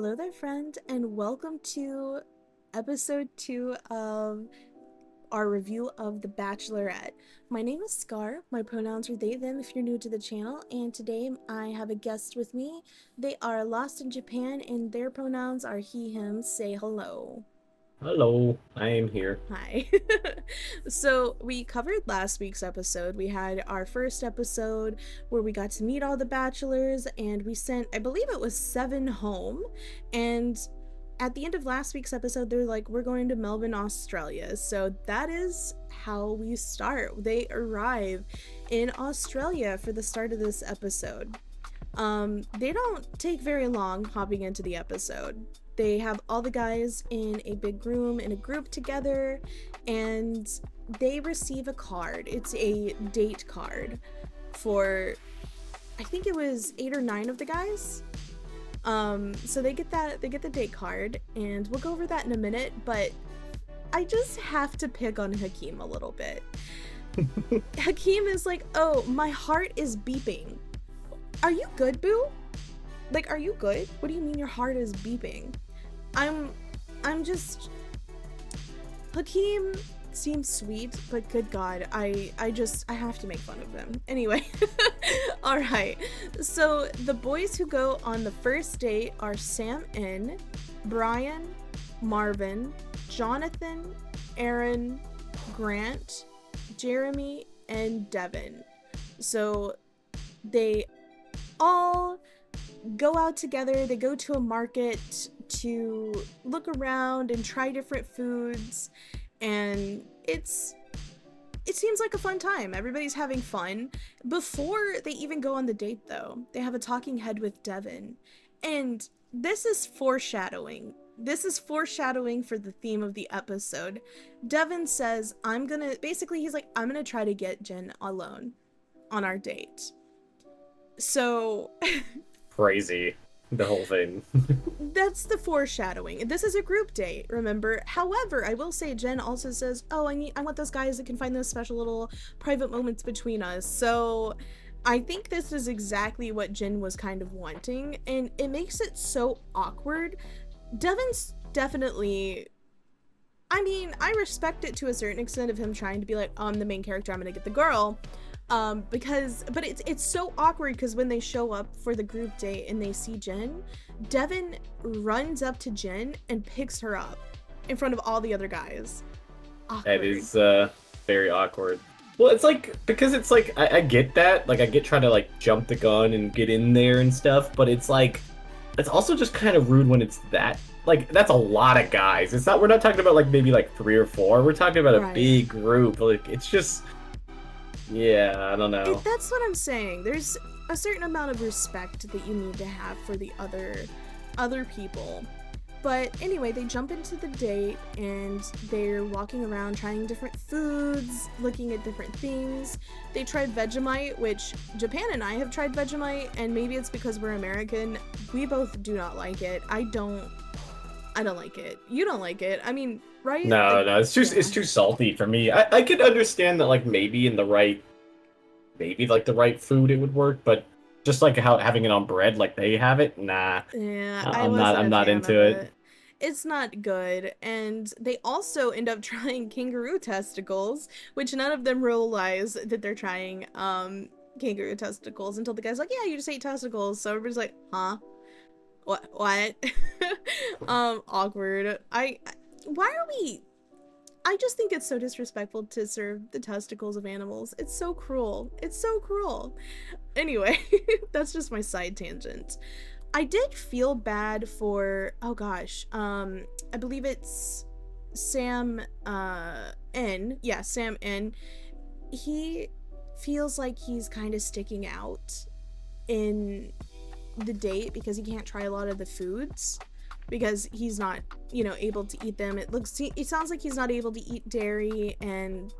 Hello there, friend, and welcome to episode 2 of our review of The Bachelorette. My name is Scar. My pronouns are they, them if you're new to the channel, and today I have a guest with me. They are lost in Japan, and their pronouns are he, him. Say hello. Hello, I am here. Hi. So, we covered last week's episode. We had our first episode where we got to meet all the bachelors, and we sent, I believe it was 7 home. And at the end of last week's episode, they're like, we're going to Melbourne, Australia. So, that is how we start. They arrive in Australia for the start of this episode. They don't take very long hopping into the episode. They have all the guys in a big room in a group together, and they receive a card. It's a date card for, I think it was 8 or 9 of the guys. So they get the date card, and we'll go over that in a minute, but I just have to pick on Hakeem a little bit. Hakeem is like, oh, my heart is beeping. Are you good, boo? Like, are you good? What do you mean your heart is beeping? I'm just... Hakeem seems sweet, but good God, I have to make fun of him. Anyway, alright. So, the boys who go on the first date are Sam N, Brian, Marvin, Jonathan, Aaron, Grant, Jeremy, and Devin. So, they all go out together. They go to a market to look around and try different foods, and it seems like a fun time. Everybody's having fun. Before they even go on the date, though, they have a talking head with Devin, and this is foreshadowing. This is foreshadowing for the theme of the episode. Devin says, I'm gonna try to get Jen alone on our date. So Crazy, the whole thing. that's the foreshadowing. This is a group date, remember? However, I will say Jen also says, oh, I want those guys that can find those special little private moments between us. So I think this is exactly what Jen was kind of wanting, and it makes it so awkward. Devin's definitely, I mean, I respect it to a certain extent of him trying to be like, oh, I'm the main character, I'm gonna get the girl. But it's so awkward because when they show up for the group date and they see Jen, Devin runs up to Jen and picks her up in front of all the other guys. Awkward. That is very awkward. Well, it's like, because it's like, I get that. Like, I get trying to, like, jump the gun and get in there and stuff, but it's like, it's also just kind of rude when it's that. Like, that's a lot of guys. We're not talking about, like, maybe, like, 3 or 4. We're talking about a big group. Like, it's just... Yeah, I don't know. That's what I'm saying. There's a certain amount of respect that you need to have for the other people. But anyway, they jump into the date and they're walking around trying different foods, looking at different things. They tried Vegemite, which Japan and I have tried Vegemite, and maybe it's because we're American. We both do not like it. I don't like it. You don't like it. I mean, right? No, it's too salty for me. I could understand that, like, maybe the right food it would work, but just like how having it on bread like they have it, nah. Yeah, I'm not into it. It's not good. And they also end up trying kangaroo testicles, which none of them realize that they're trying kangaroo testicles until the guy's like, yeah, you just ate testicles. So everybody's like, huh? What? Awkward. Why are we... I just think it's so disrespectful to serve the testicles of animals. It's so cruel. It's so cruel. Anyway, that's just my side tangent. I did feel bad for, oh gosh, I believe it's Sam, N. Yeah, Sam N. He feels like he's kind of sticking out in the date because he can't try a lot of the foods because he's not, able to eat them. It sounds like he's not able to eat dairy, and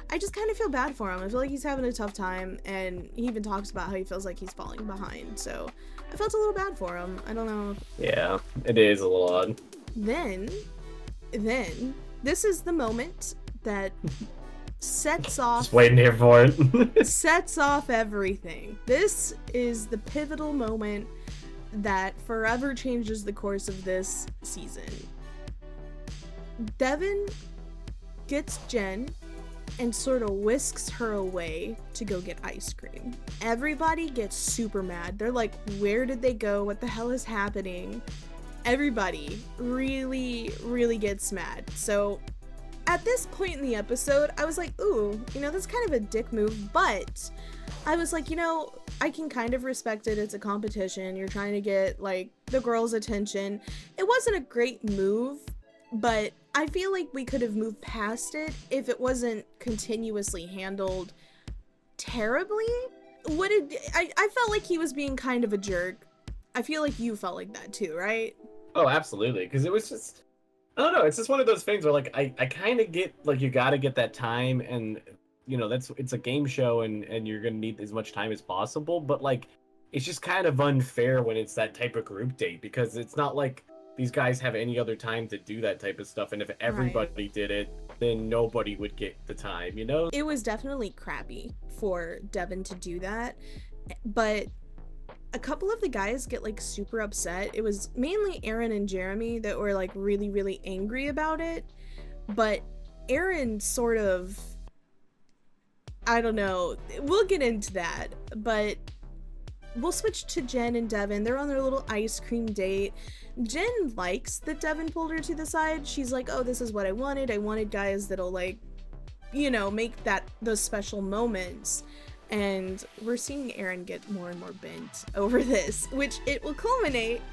I just kind of feel bad for him. I feel like he's having a tough time, and he even talks about how he feels like he's falling behind, so I felt a little bad for him. I don't know. Yeah, it is a little odd. Then this is the moment that sets off... Just waiting here for it. sets off everything. This is the pivotal moment that forever changes the course of this season. Devin gets Jen and sort of whisks her away to go get ice cream. Everybody gets super mad. They're like, where did they go? What the hell is happening? Everybody really, really gets mad. So at this point in the episode, I was like, ooh, that's kind of a dick move, but I was like, I can kind of respect it. It's a competition. You're trying to get, like, the girls' attention. It wasn't a great move, but I feel like we could have moved past it if it wasn't continuously handled terribly. I felt like he was being kind of a jerk. I feel like you felt like that too, right? Oh, absolutely. Because it was just, I don't know. It's just one of those things where, like, I kind of get, like, you got to get that time, and it's a game show, and you're gonna need as much time as possible. But, like, it's just kind of unfair when it's that type of group date, because it's not like these guys have any other time to do that type of stuff. And if everybody did it, then nobody would get the time, It was definitely crappy for Devin to do that, but a couple of the guys get, like, super upset. It was mainly Aaron and Jeremy that were, like, really, really angry about it. But Aaron sort of, I don't know, we'll get into that, but we'll switch to Jen and Devin. They're on their little ice cream date. Jen likes that Devin pulled her to the side. She's like, oh, this is what I wanted. I wanted guys that'll, like, make those special moments. And we're seeing Aaron get more and more bent over this, which it will culminate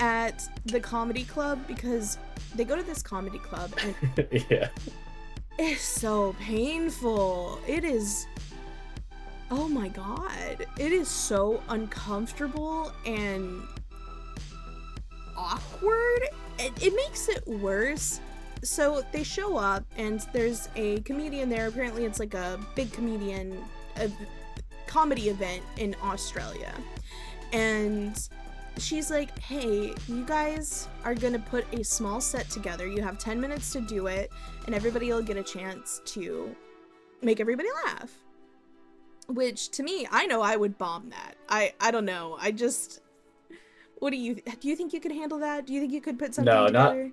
at the comedy club, because they go to this comedy club and yeah, it's so painful. It is, oh my god, it is so uncomfortable and awkward. It makes it worse. So they show up and there's a comedian there. Apparently it's like a big a comedy event in Australia, and she's like, hey, you guys are gonna put a small set together. You have 10 minutes to do it, and everybody will get a chance to make everybody laugh. Which, to me, I know I would bomb that. I don't know. What do you think you could handle that? Do you think you could put something no, together?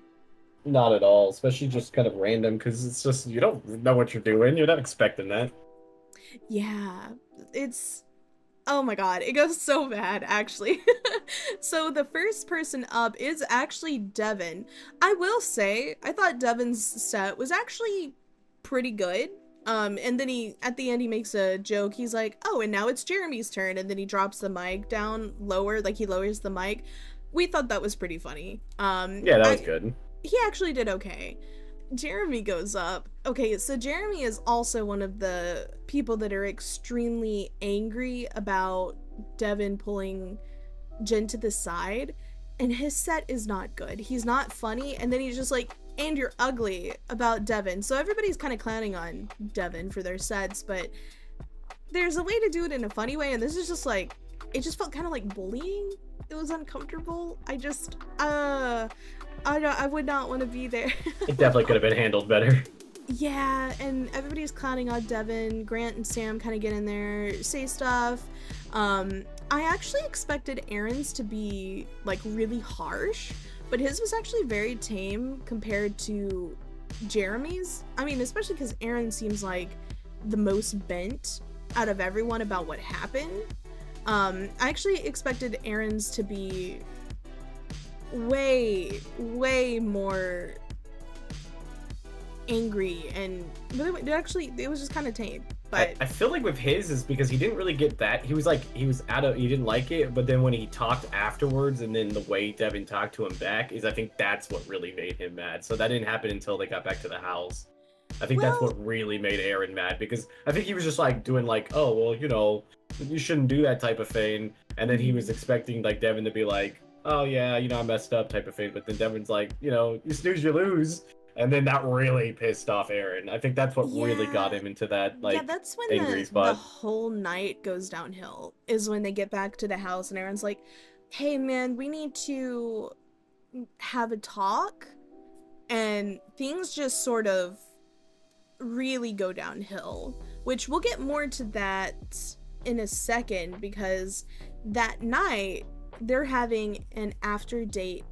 not at all. Especially just kind of random, because it's just, you don't know what you're doing. You're not expecting that. Yeah, oh my god, it goes so bad, actually. So the first person up is actually Devin. I will say, I thought Devin's set was actually pretty good. And then at the end, he makes a joke. He's like, oh, and now it's Jeremy's turn. And then he drops the mic down lower, like he lowers the mic. We thought that was pretty funny. Yeah, that was good. He actually did okay. Jeremy goes up. Okay, so Jeremy is also one of the people that are extremely angry about Devin pulling Jen to the side, and his set is not good. He's not funny, and then he's just like, and you're ugly about Devin. So everybody's kind of clowning on Devin for their sets, but there's a way to do it in a funny way, and this is just like, it just felt kind of like bullying. It was uncomfortable. I would not want to be there. It definitely could have been handled better. Yeah, and everybody's clowning on Devin. Grant and Sam kind of get in there, say stuff. I actually expected Aaron's to be, like, really harsh, but his was actually very tame compared to Jeremy's. I mean, especially because Aaron seems like the most bent out of everyone about what happened. I actually expected Aaron's to be way more angry, and it was just kind of tame. But I feel like with his is because he didn't really get that. He was he didn't like it, but then when he talked afterwards, and then the way Devin talked to him back, I think that's what really made him mad. So that didn't happen until they got back to the house. I think that's what really made Aaron mad, because I think he was just like doing like, oh, well, you shouldn't do that type of thing. And then he was expecting like Devin to be like, oh yeah, I messed up type of thing. But then Devin's like, you snooze, you lose. And then that really pissed off Aaron. I think that's what really got him into that, like, that's when angry the spot. whole night goes downhill, is when they get back to the house and Aaron's like, hey man, we need to have a talk. And things just sort of really go downhill, which we'll get more to that in a second, because that night they're having an after date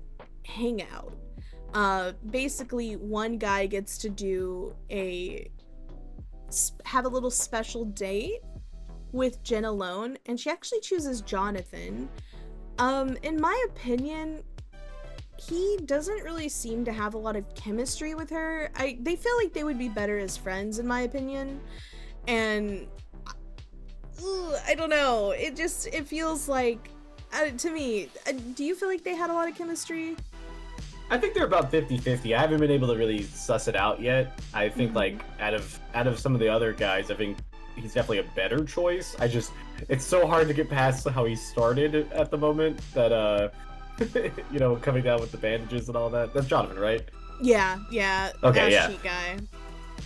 hangout. Basically, one guy gets to do have a little special date with Jen alone, and she actually chooses Jonathan. In my opinion, he doesn't really seem to have a lot of chemistry with her. They feel like they would be better as friends, in my opinion. And I don't know. It feels like, to me, do you feel like they had a lot of chemistry? I think they're about 50-50. I haven't been able to really suss it out yet. I think Mhm. like out of some of the other guys, I think he's definitely a better choice. It's so hard to get past how he started at the moment that you know, coming down with the bandages and all that. That's Jonathan, right? Yeah, Okay, ass yeah. cheek guy.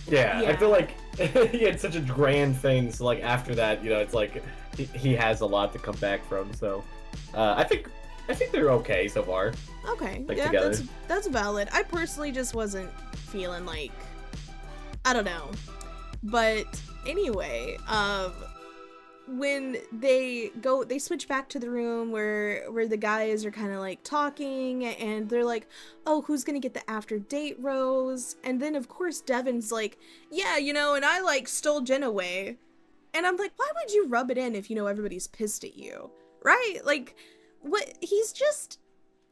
Yeah, I feel Yeah. like he had such a grand thing, so like after that, you know, it's like he has a lot to come back from. So I think they're okay so far, Okay, like yeah, together. that's valid. I personally just wasn't feeling like, I don't know. But anyway, when they switch back to the room where the guys are kind of like talking, and they're like, oh, who's gonna get the after date rose? And then of course Devin's like, yeah, and I like stole Jen away. And I'm like, why would you rub it in if you know everybody's pissed at you, right? Like, what? He's just,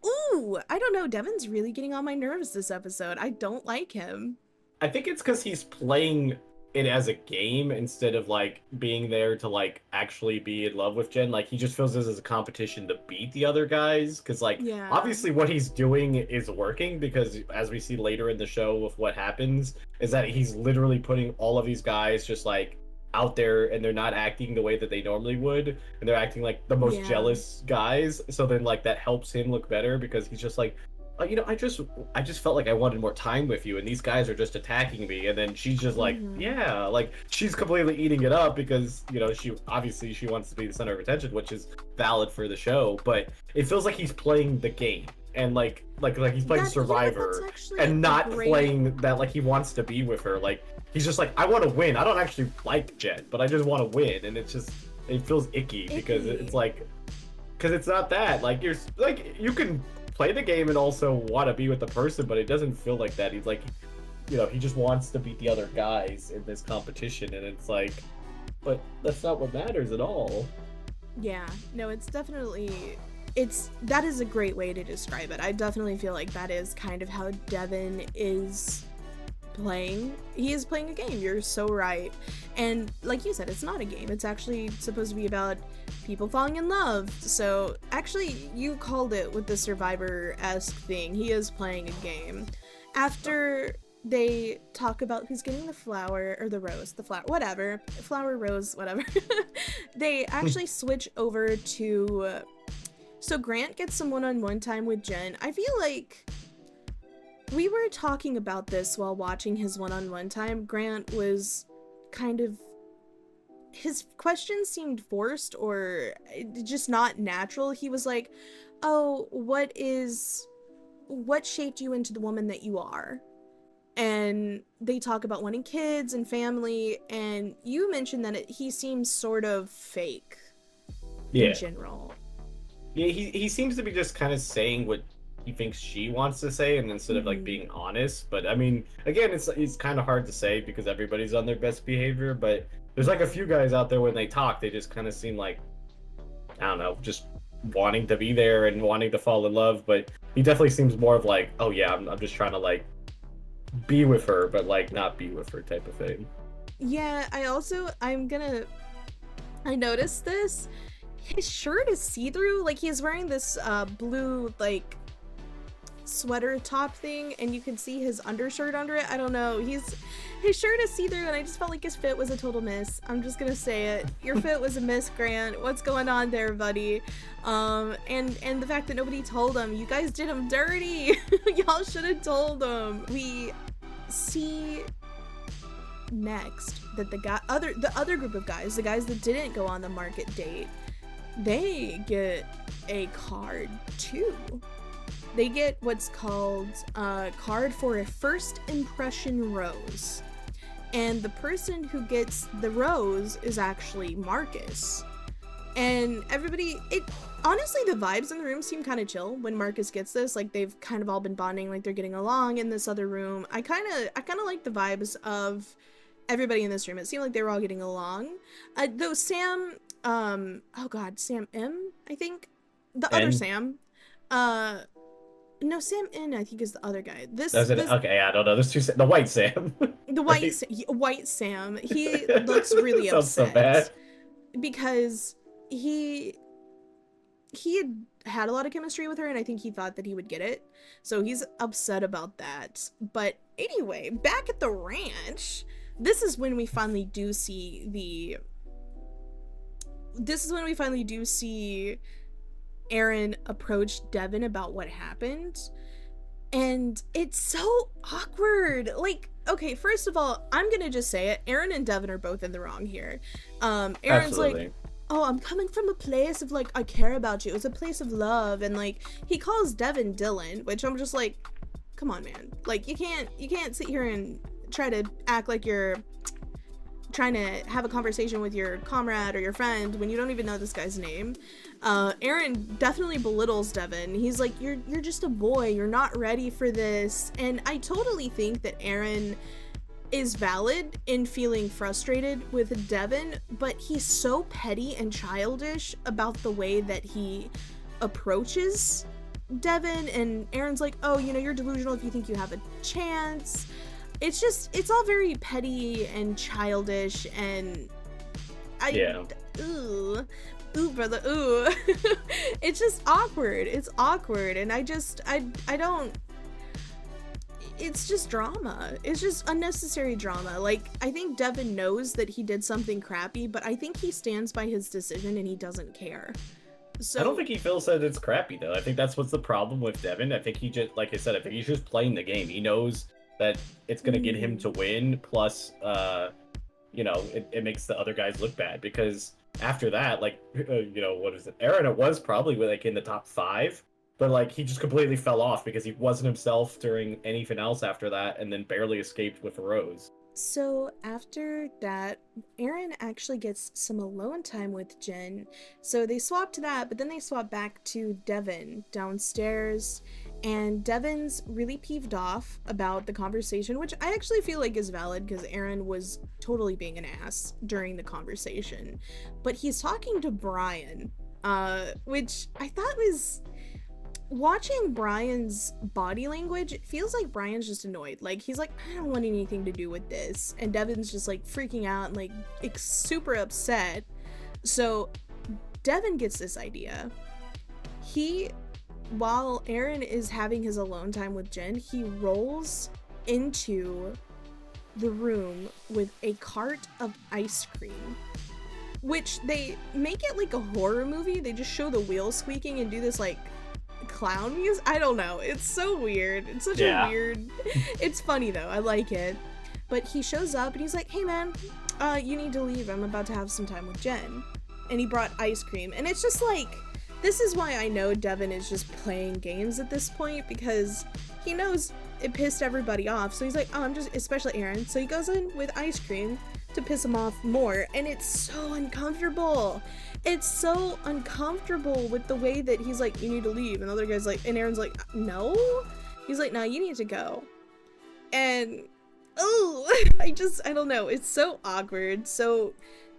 ooh, I don't know. Devin's really getting on my nerves this episode. I don't like him. I think it's because he's playing it as a game instead of like being there to like actually be in love with Jen. Like he just feels this as a competition to beat the other guys. Because like Yeah. obviously what he's doing is working because as we see later in the show with what happens is that he's literally putting all of these guys just like out there and they're not acting the way that they normally would and they're acting like the most Yeah. jealous guys. So then like that helps him look better because he's just like you know, I just felt like I wanted more time with you, and these guys are just attacking me. And then she's just like, Mm-hmm. yeah, like she's completely eating it up because you know she obviously she wants to be the center of attention, which is valid for the show. But it feels like he's playing the game and like he's playing That's Survivor actually and a not great. playing that like he wants to be with her. Like he's just like I want to win. I don't actually like Jen, but I just want to win, and it's just it feels icky because it's Icky. like because it's not that like you're like you can play the game and also want to be with the person, but it doesn't feel like that. He's like, you know, he just wants to beat the other guys in this competition, and it's like, but that's not what matters at all. Yeah. No, it's definitely. That is a great way to describe it. I definitely feel like that is kind of how Devin is playing. He is playing a game. You're so right. And like you said, it's not a game. It's actually supposed to be about people falling in love. So actually, you called it with the Survivor-esque thing. He is playing a game. After they talk about who's getting the flower or the rose, the flower, whatever, flower, rose, whatever, they actually switch over to. So Grant gets some one-on-one time with Jen. I feel like we were talking about this while watching his one-on-one time. Grant was kind of, his questions seemed forced or just not natural. He was like, oh, what shaped you into the woman that you are? And they talk about wanting kids and family, and you mentioned that he seems sort of fake in Yeah, general. yeah. He seems to be just kind of saying what he thinks she wants to say, and instead of like Mm-hmm. being honest. But I mean, again, it's kind of hard to say because everybody's on their best behavior. But there's like a few guys out there when they talk, they just kind of seem like I don't know, just wanting to be there and wanting to fall in love. But he definitely seems more of like, oh yeah, I'm just trying to like be with her, but like not be with her type of thing. Yeah, I noticed this. His shirt is see-through. Like he's wearing this blue like sweater top thing, and you can see his undershirt under it. I don't know. His shirt is see-through, and I just felt like his fit was a total miss. I'm just gonna say it. Your fit was a miss, Grant. What's going on there, buddy? And the fact that nobody told him, you guys did him dirty. Y'all should have told him. We see next that the other group of guys, the guys that didn't go on the market date, they get a card too. They get what's called a card for a first impression rose. And the person who gets the rose is actually Marcus. And everybody, it honestly, the vibes in the room seem kind of chill when Marcus gets this. Like they've kind of all been bonding, like they're getting along in this other room. I kind of like the vibes of everybody in this room. It seemed like they were all getting along. Though Sam, oh god, Sam M, I think, the other And Sam, no, Sam N, I think is the other guy. does it? This Okay, I don't know. There's the white Sam. the Right? white Sam. He looks really Sounds so upset bad. because he had a lot of chemistry with her, and I think he thought that he would get it. So he's upset about that. But anyway, back at the ranch, this is when we finally do see Aaron approach Devin about what happened. And it's so awkward. Like, okay, first of all, I'm gonna just say it. Aaron and Devin are both in the wrong here. Aaron's like, Absolutely. oh, I'm coming from a place of like, I care about you. It's a place of love. And like, he calls Devin Dylan, which I'm just like, come on, man. Like, you can't sit here and try to act like you're trying to have a conversation with your comrade or your friend when you don't even know this guy's name. Aaron definitely belittles Devin. He's like, you're just a boy. You're not ready for this. And I totally think that Aaron is valid in feeling frustrated with Devin, but he's so petty and childish about the way that he approaches Devin. And Aaron's like, oh, you're delusional if you think you have a chance. It's all very petty and childish, and Yeah. ooh brother, ooh. It's just awkward. It's awkward, and I don't. It's just drama. It's just unnecessary drama. Like, I think Devin knows that he did something crappy, but I think he stands by his decision and he doesn't care. So I don't think he feels that it's crappy though. I think that's what's the problem with Devin. I think he just, like I said, I think he's just playing the game. He knows that it's gonna get him to win. Plus, it makes the other guys look bad because after that, like, what is it? Aaron, it was probably like in the top 5, but like he just completely fell off because he wasn't himself during anything else after that, and then barely escaped with Rose. So after that, Aaron actually gets some alone time with Jen. So they swapped that, but then they swapped back to Devin downstairs. And Devin's really peeved off about the conversation, which I actually feel like is valid because Aaron was totally being an ass during the conversation. But he's talking to Brian, which I thought was... Watching Brian's body language, it feels like Brian's just annoyed. Like, he's like, I don't want anything to do with this. And Devin's just like freaking out and like super upset. So Devin gets this idea. While Aaron is having his alone time with Jen, he rolls into the room with a cart of ice cream, which they make it like a horror movie. They just show the wheels squeaking and do this like clown music. I don't know. It's so weird. It's such a weird... It's funny though. I like it. But he shows up and he's like, hey man, you need to leave. I'm about to have some time with Jen. And he brought ice cream. And it's just like... This is why I know Devin is just playing games at this point, because he knows it pissed everybody off. So he's like, oh, I'm just... Especially Aaron. So he goes in with ice cream to piss him off more. And it's so uncomfortable. It's so uncomfortable with the way that he's like, you need to leave. And the other guy's like, and Aaron's like, no. He's like, no, you need to go. And, oh, I don't know. It's so awkward. So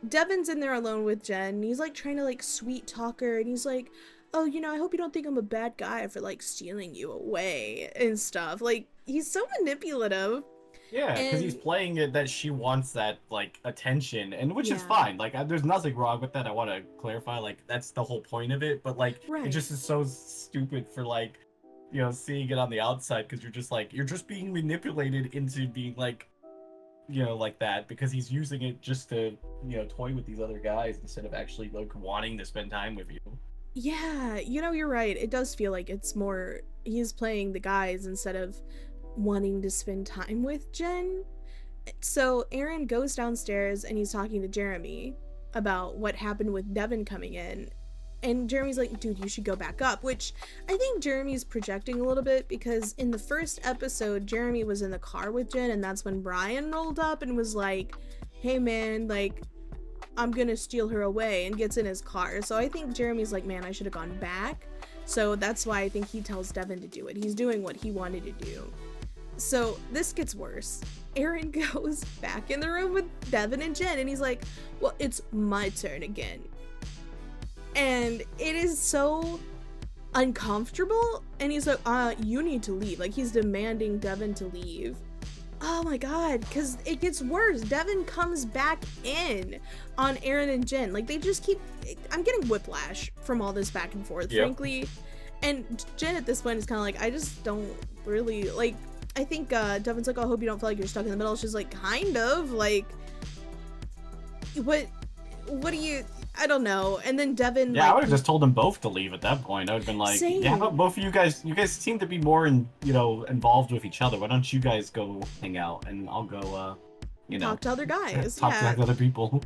Devin's in there alone with Jen. And he's like trying to like sweet talk her. And he's like, oh, I hope you don't think I'm a bad guy for like stealing you away and stuff. Like, he's so manipulative. Yeah, because he's playing it that she wants that, like, attention, and which is fine. Like, there's nothing wrong with that. I want to clarify, like, that's the whole point of it. But, like, it just is so stupid for, like, seeing it on the outside, because you're just, like, you're just being manipulated into being, like, like that, because he's using it just to, toy with these other guys instead of actually, like, wanting to spend time with you. Yeah, you're right. It does feel like it's more, he's playing the guys instead of wanting to spend time with Jen. So Aaron goes downstairs and he's talking to Jeremy about what happened with Devin coming in, and Jeremy's like, dude, you should go back up, which I think Jeremy's projecting a little bit, because in the first episode Jeremy was in the car with Jen, and that's when Brian rolled up and was like, hey man, like, I'm gonna steal her away, and gets in his car. So I think Jeremy's like, man, I should have gone back. So that's why I think he tells Devin to do it. He's doing what he wanted to do. So this gets worse. Aaron goes back in the room with Devin and Jen, and he's like, well, it's my turn again. And it is so uncomfortable, and he's like, you need to leave. Like, he's demanding Devin to leave. Oh my god, because it gets worse. Devin comes back in on Aaron and Jen. Like, they just keep... I'm getting whiplash from all this back and forth, frankly. And Jen at this point is kind of like, I just don't really... Like, I think Devin's like, oh, I hope you don't feel like you're stuck in the middle. She's like, kind of. Like, what do you... I don't know. And then Devin... Yeah, I would have just told them both to leave at that point. I would have been like, same. yeah, how about both of you guys seem to be more involved with each other. Why don't you guys go hang out and I'll go, talk to other guys. Talk to other people.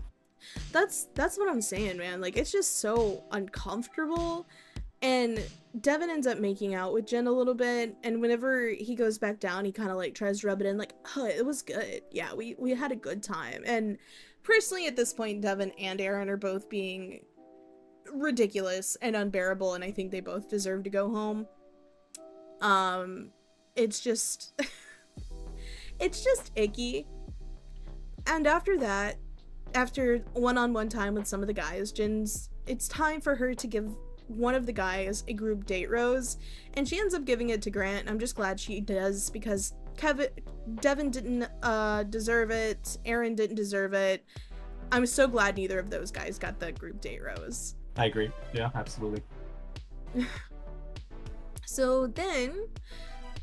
That's what I'm saying, man. Like, it's just so uncomfortable. And Devin ends up making out with Jen a little bit, and whenever he goes back down, he kind of like tries to rub it in, like, oh, it was good. Yeah, we had a good time. And personally, at this point, Devin and Aaron are both being ridiculous and unbearable, and I think they both deserve to go home. It's just it's just icky. And after that, after one-on-one time with some of the guys, it's time for her to give one of the guys a group date rose, and she ends up giving it to Grant. I'm just glad she does, because Devin didn't deserve it, Aaron didn't deserve it. I'm so glad neither of those guys got the group date rose. I agree. Yeah, absolutely. So then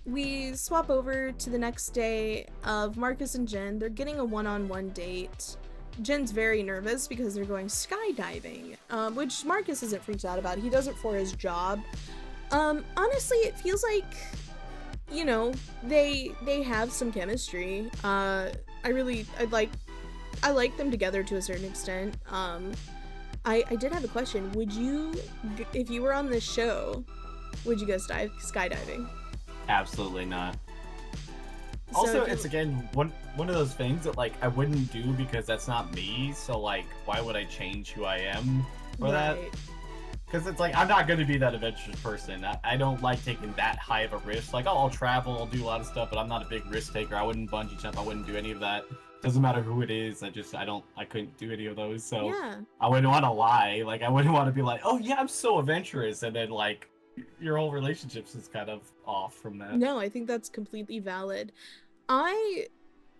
we swap over to the next day of Marcus and Jen. They're getting a one-on-one date. Jen's very nervous because they're going skydiving, which Marcus isn't freaked out about. He does it for his job. Honestly, it feels like, you know, they have some chemistry. I like them together to a certain extent. I did have a question. Would you, if you were on this show, would you go skydiving? Absolutely not. So also, it's again one of those things that like I wouldn't do because that's not me. So like, why would I change who I am for that? Because it's like, I'm not going to be that adventurous person. I don't like taking that high of a risk. Like, oh, I'll travel, I'll do a lot of stuff, but I'm not a big risk taker. I wouldn't bungee jump. I wouldn't do any of that. Doesn't matter who it is. I couldn't do any of those. So yeah. I wouldn't want to lie. Like, I wouldn't want to be like, oh yeah, I'm so adventurous, and then like your whole relationships is kind of off from that. No, I think that's completely valid. I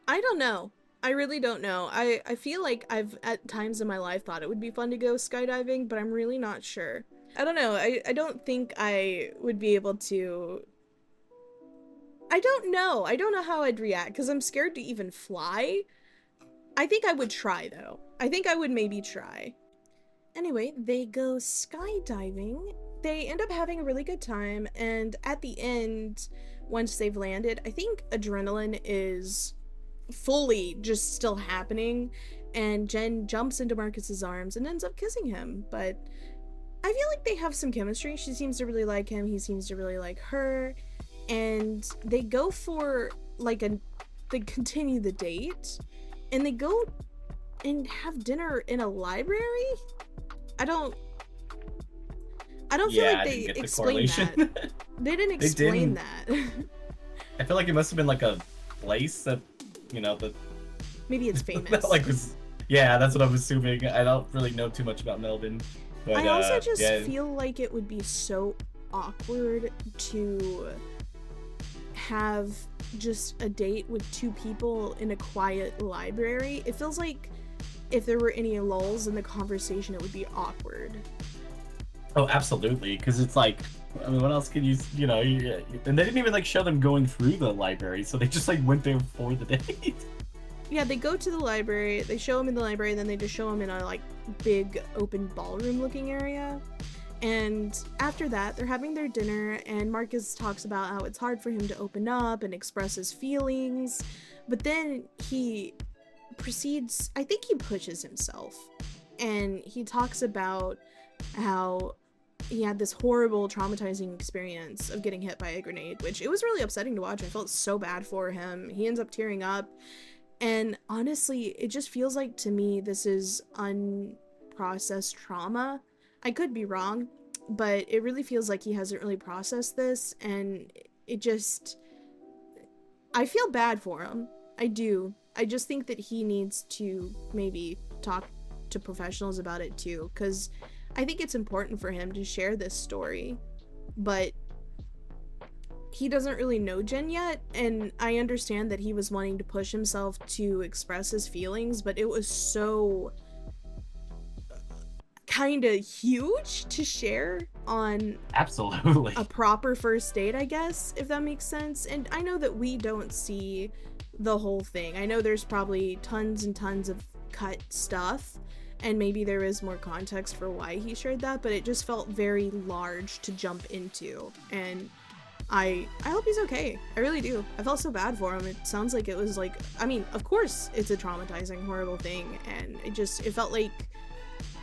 don't know. I really don't know. I feel like I've at times in my life thought it would be fun to go skydiving, but I'm really not sure. I don't know. I don't think I would be able to. I don't know. I don't know how I'd react because I'm scared to even fly. I think I would try though. I think I would maybe try. Anyway, they go skydiving. They end up having a really good time, and at the end, once they've landed, I think adrenaline is fully just still happening, and Jen jumps into Marcus's arms and ends up kissing him. But I feel like they have some chemistry. She seems to really like him, he seems to really like her, and they go for like they continue the date, and they go and have dinner in a library. I don't feel like they explained that. They didn't explain that. I feel like it must have been like a place that, you know, that maybe it's famous. Yeah, that's what I'm assuming. I don't really know too much about Melbourne. But, I also just feel like it would be so awkward to have just a date with two people in a quiet library. It feels like if there were any lulls in the conversation, it would be awkward. Oh, absolutely, because it's like, I mean, what else could you know, and they didn't even like show them going through the library, so they just like went there for the date. Yeah, they go to the library, they show him in the library, and then they just show him in a like big open ballroom looking area. And after that, they're having their dinner, and Marcus talks about how it's hard for him to open up and express his feelings, but then he proceeds, I think he pushes himself, and he talks about how he had this horrible traumatizing experience of getting hit by a grenade, which it was really upsetting to watch. I felt so bad for him. He ends up tearing up, And honestly, it just feels like to me this is unprocessed trauma. I could be wrong, but it really feels like he hasn't really processed this, and it just, I feel bad for him. I do. I just think that he needs to maybe talk to professionals about it too, because I think it's important for him to share this story, but he doesn't really know Jen yet, and I understand that he was wanting to push himself to express his feelings, but it was so kind of huge to share on Absolutely. a proper first date, I guess, if that makes sense. And I know that we don't see the whole thing. I know there's probably tons and tons of cut stuff, and maybe there is more context for why he shared that, but it just felt very large to jump into, and I hope he's okay. I really do. I felt so bad for him. It sounds like it was like, I mean, of course it's a traumatizing, horrible thing, and it felt like,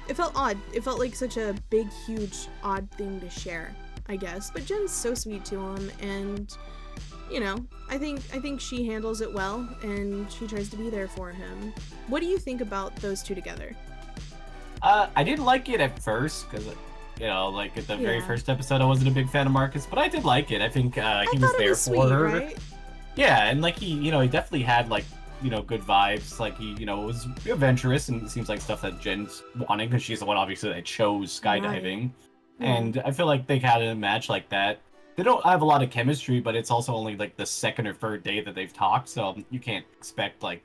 it felt odd. It felt like such a big, huge, odd thing to share, I guess. But Jen's so sweet to him, and you know, I think she handles it well, and she tries to be there for him. What do you think about those two together? I didn't like it at first because, you know, like at the very first episode, I wasn't a big fan of Marcus, but I did like it. I think he was there for her. Right? Yeah, and like he definitely had like, good vibes. Like he, was adventurous, and it seems like stuff that Jen's wanting because she's the one obviously that chose skydiving. Right. And I feel like they had a match like that. They don't have a lot of chemistry, but it's also only like the second or third day that they've talked, so you can't expect like,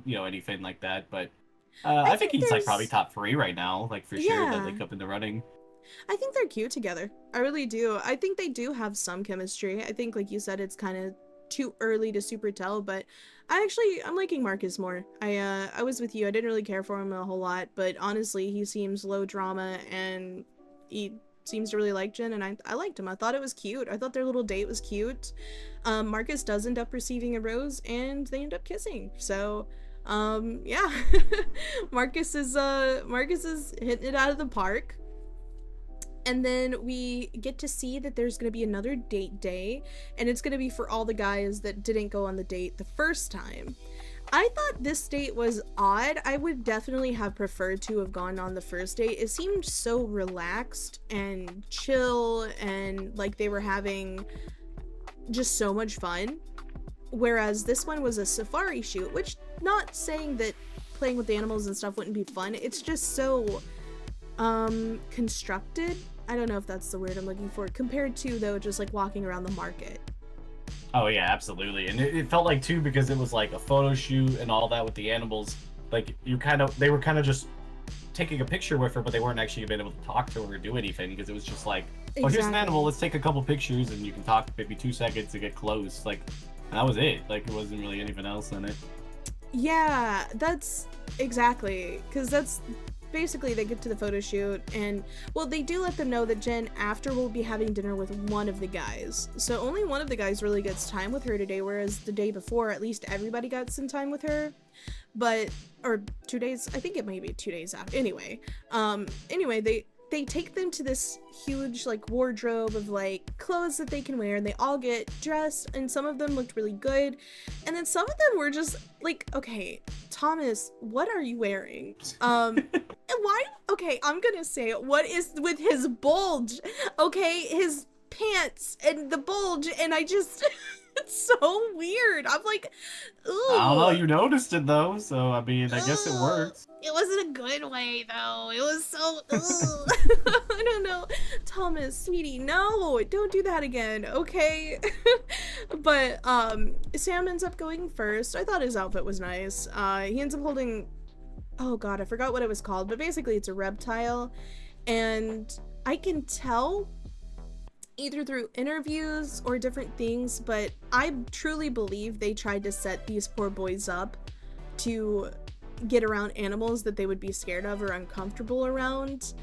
anything like that. But I think he's like probably top 3 right now, like for sure that they come in the running. I think they're cute together. I really do. I think they do have some chemistry. I think, like you said, it's kind of too early to super tell, but I'm liking Marcus more. I was with you. I didn't really care for him a whole lot, but honestly, he seems low drama, and he seems to really like Jen, and I liked him. I thought it was cute. I thought their little date was cute. Marcus does end up receiving a rose, and they end up kissing. So, yeah. Marcus is hitting it out of the park. And then we get to see that there's going to be another date day, and it's going to be for all the guys that didn't go on the date the first time. I thought this date was odd. I would definitely have preferred to have gone on the first date. It seemed so relaxed and chill, and like they were having just so much fun. Whereas this one was a safari shoot, which, not saying that playing with the animals and stuff wouldn't be fun. It's just so constructed. I don't know if that's the word I'm looking for, compared to, though, just like walking around the market. Oh yeah, absolutely. And it felt like too, because it was like a photo shoot and all that with the animals, like they were kind of just taking a picture with her, but they weren't actually being able to talk to her or do anything, because it was just like, oh, here's an animal, let's take a couple pictures, and you can talk maybe 2 seconds to get close. Like, that was it. Like, it wasn't really anything else in it. Yeah, that's exactly, because that's basically, they get to the photo shoot, and well, they do let them know that Jen after will be having dinner with one of the guys, so only one of the guys really gets time with her today, whereas the day before at least everybody got some time with her. But, or 2 days, I think it might be 2 days after. Anyway, they take them to this huge like wardrobe of like clothes that they can wear, and they all get dressed, and some of them looked really good, and then some of them were just like, okay, Thomas, what are you wearing? And why? Okay, I'm gonna say it. What is with his bulge? Okay, his pants and the bulge, and I just it's so weird. I'm like, ooh. I don't know, you noticed it though, so I mean, I guess it works. It wasn't a good way though. It was so I don't know. Thomas, sweetie, no, don't do that again, okay? But Sam ends up going first. I thought his outfit was nice. He ends up holding, oh god, I forgot what it was called, but basically it's a reptile, and I can tell either through interviews or different things, but I truly believe they tried to set these poor boys up to get around animals that they would be scared of or uncomfortable around,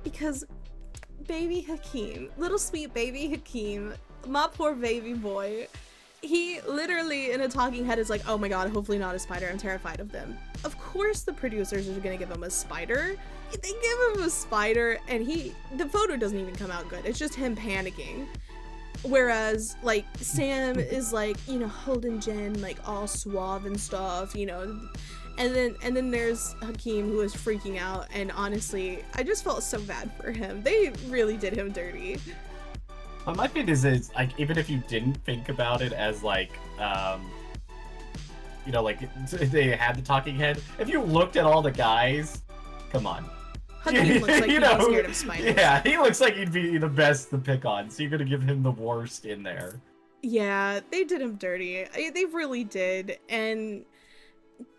because baby Hakeem, little sweet baby Hakeem, my poor baby boy, he literally in a talking head is like, oh my god, hopefully not a spider, I'm terrified of them. Of course the producers are gonna give him a spider. They give him a spider, and the photo doesn't even come out good. It's just him panicking. Whereas, like, Sam is, like, you know, holding Jen, like, all suave and stuff, you know. And then there's Hakeem, who is freaking out, and honestly, I just felt so bad for him. They really did him dirty. But my thing is like, even if you didn't think about it as like, you know, like they had the talking head, if you looked at all the guys, come on. Hakeem looks like he'd be scared of spiders. Yeah, he looks like he'd be the best to pick on, so you're gonna give him the worst in there. Yeah, they did him dirty. They really did. And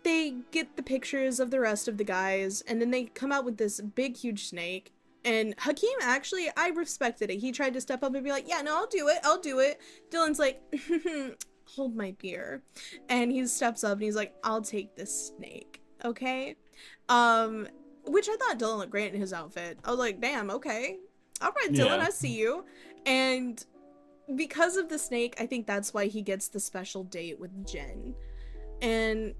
they get the pictures of the rest of the guys, and then they come out with this big, huge snake. And Hakeem, actually, I respected it. He tried to step up and be like, yeah, no, I'll do it. Dylan's like, hold my beer. And he steps up and he's like, I'll take this snake, okay? Which I thought Dylan looked great in his outfit. I was like, damn, okay. All right, Dylan, Yeah. I see you. And because of the snake, I think that's why he gets the special date with Jen. And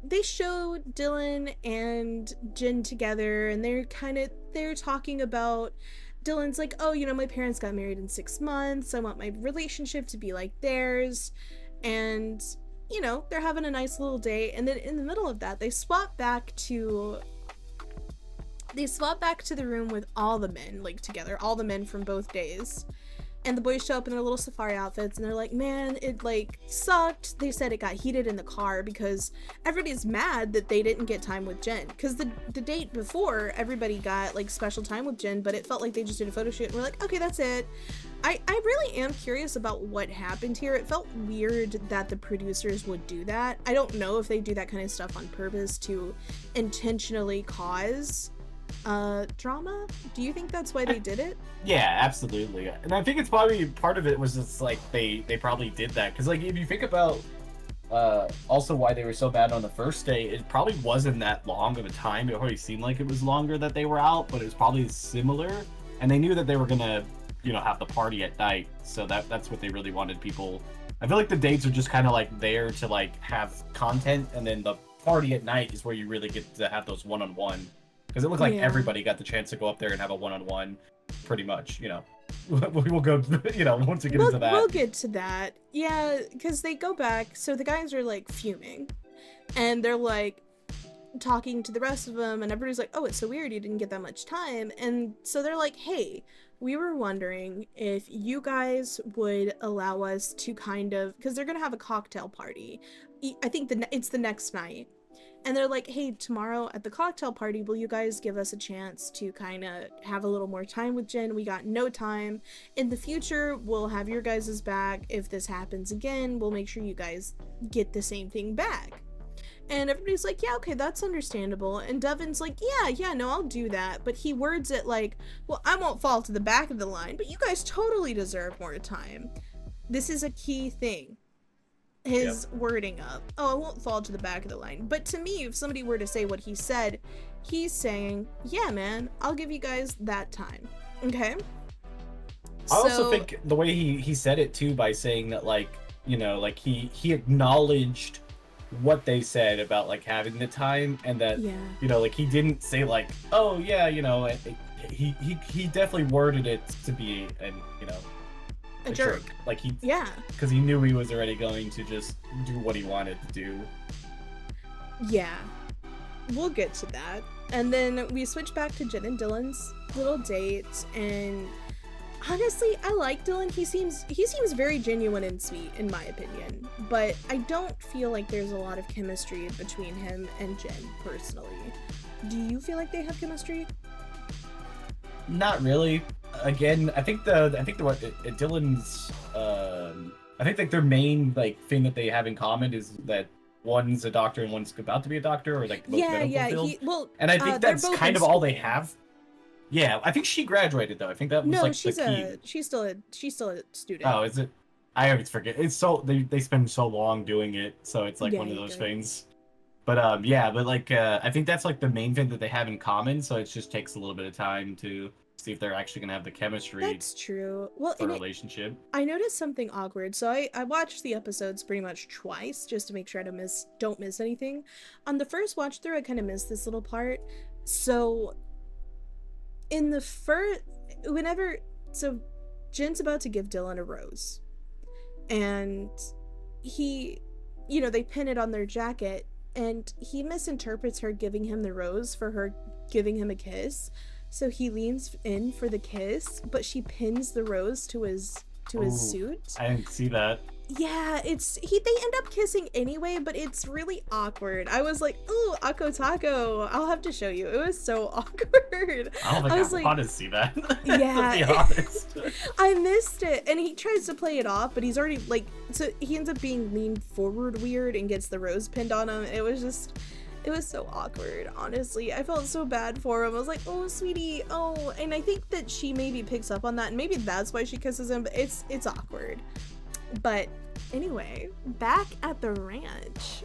they show Dylan and Jen together, and they're talking about, Dylan's like, oh, you know, my parents got married in 6 months. I want my relationship to be like theirs. And, you know, they're having a nice little day. And then in the middle of that, they swap back to the room with all the men, like, together, all the men from both days. And the boys show up in their little safari outfits, and they're like, man, it, like, sucked. They said it got heated in the car because everybody's mad that they didn't get time with Jen. Because the date before, everybody got, like, special time with Jen, but it felt like they just did a photo shoot, and we're like, okay, that's it. I really am curious about what happened here. It felt weird that the producers would do that. I don't know if they do that kind of stuff on purpose to intentionally cause drama. Do you think that's why they did it? Yeah, absolutely. And I think it's probably part of it was just like they probably did that because, like, if you think about also why they were so bad on the first day, it probably wasn't that long of a time. It already seemed like it was longer that they were out, but it was probably similar, and they knew that they were gonna, you know, have the party at night, so that's what they really wanted people. I feel like the dates are just kind of like there to like have content, and then the party at night is where you really get to have those one-on-one. Because it looked like everybody got the chance to go up there and have a one-on-one, pretty much, you know. We'll go, you know, once we get into that. We'll get to that. Yeah, because they go back, so the guys are, like, fuming. And they're, like, talking to the rest of them, and everybody's like, oh, it's so weird you didn't get that much time. And so they're like, hey, we were wondering if you guys would allow us to kind of, because they're going to have a cocktail party. I think it's the next night. And they're like, hey, tomorrow at the cocktail party, will you guys give us a chance to kind of have a little more time with Jen? We got no time. In the future, we'll have your guys' back. If this happens again, we'll make sure you guys get the same thing back. And everybody's like, yeah, okay, that's understandable. And Devin's like, yeah, no, I'll do that. But he words it like, well, I won't fall to the back of the line, but you guys totally deserve more time. This is a key thing. His wording of, oh, I won't fall to the back of the line. But to me, if somebody were to say what he said, he's saying, yeah, man, I'll give you guys that time. Okay? I also think the way he said it too, by saying that, like, you know, like he acknowledged what they said about like having the time, and that, you know, like he didn't say like, oh yeah, you know, he definitely worded it to be an, you know, a jerk. Like because he knew he was already going to just do what he wanted to do. Yeah, we'll get to that. And then we switch back to Jen and Dylan's little date, and honestly, I like Dylan. He seems very genuine and sweet, in my opinion. But I don't feel like there's a lot of chemistry between him and Jen, personally. Do you feel like they have chemistry? Not really. Again, I think Dylan's I think like their main like thing that they have in common is that one's a doctor and one's about to be a doctor, or like both medical field. And I think that's kind of all they have. Yeah, I think she graduated though. I think that was like the key. She's still a student. Oh, is it? I always forget. It's so they spend so long doing it, so it's like one of those things. But yeah, but like I think that's like the main thing that they have in common. So it just takes a little bit of time to see if they're actually gonna have the chemistry. That's true. Well, for a relationship. I noticed something awkward. So I watched the episodes pretty much twice just to make sure I don't miss anything. On the first watch through, I kind of missed this little part. So in the Jen's about to give Dylan a rose. And he, they pin it on their jacket, and he misinterprets her giving him the rose for her giving him a kiss. So he leans in for the kiss, but she pins the rose to his suit. I didn't see that. Yeah, they end up kissing anyway, but it's really awkward. I was like, ooh, Ako Taco. I'll have to show you. It was so awkward. I don't think I want to see that. Yeah. To be honest. I missed it. And he tries to play it off, but he's already so he ends up being leaned forward weird and gets the rose pinned on him. It was so awkward, honestly. I felt so bad for him. I was like, oh, sweetie, oh. And I think that she maybe picks up on that, and maybe that's why she kisses him, but it's awkward. But anyway, back at the ranch.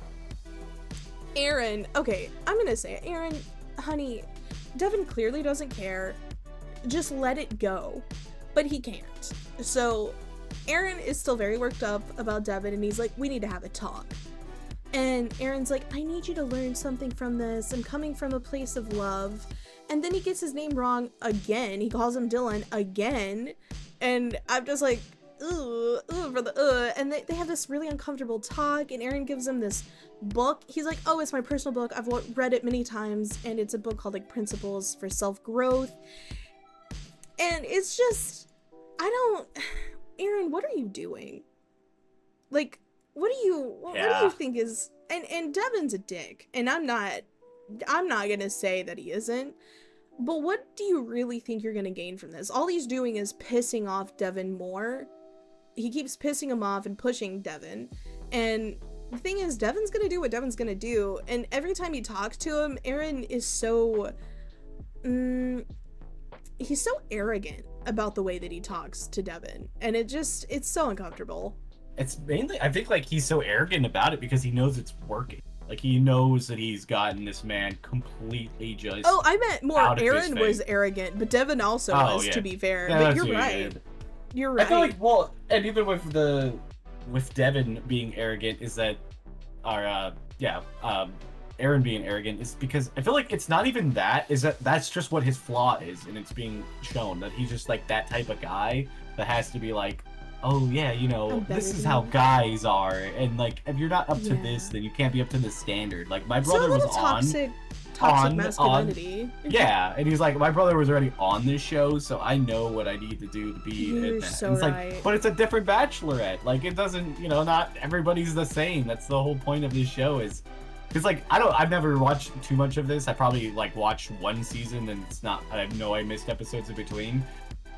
Aaron, okay, I'm gonna say it. Aaron, honey, Devin clearly doesn't care. Just let it go. But he can't. So Aaron is still very worked up about Devin, and he's like, we need to have a talk. And Aaron's like, I need you to learn something from this. I'm coming from a place of love. And then he gets his name wrong again. He calls him Dylan again. And I'm just like, ooh, for the and they have this really uncomfortable talk, and Aaron gives him this book. He's like, oh, it's my personal book. I've read it many times, and it's a book called Principles for Self-Growth. And it's just, Aaron, what are you doing? What do you think is, and Devin's a dick, and I'm not gonna say that he isn't. But what do you really think you're gonna gain from this? All he's doing is pissing off Devin more. He keeps pissing him off and pushing Devin. And the thing is, Devin's gonna do what Devin's gonna do. And every time he talks to him, Aaron is so... he's so arrogant about the way that he talks to Devin. And it's so uncomfortable. It's mainly, I think, he's so arrogant about it because he knows it's working. He knows that he's gotten this man completely just... Oh, I meant more Aaron was arrogant, but Devin also was, to be fair. Yeah, but you're right. You're right. I feel and even with Devin being arrogant is that... Aaron being arrogant is because I feel like it's not even that's just what his flaw is, and it's being shown that he's just that type of guy that has to be oh yeah, this is how guys are, and if you're not up to this, then you can't be up to this standard. My brother was toxic masculinity. Yeah, and he's my brother was already on this show, so I know what I need to do to be. You're so right. But it's a different Bachelorette. It doesn't, not everybody's the same. That's the whole point of this show is. Because, I've never watched too much of this. I probably, watched one season, and I know I missed episodes in between.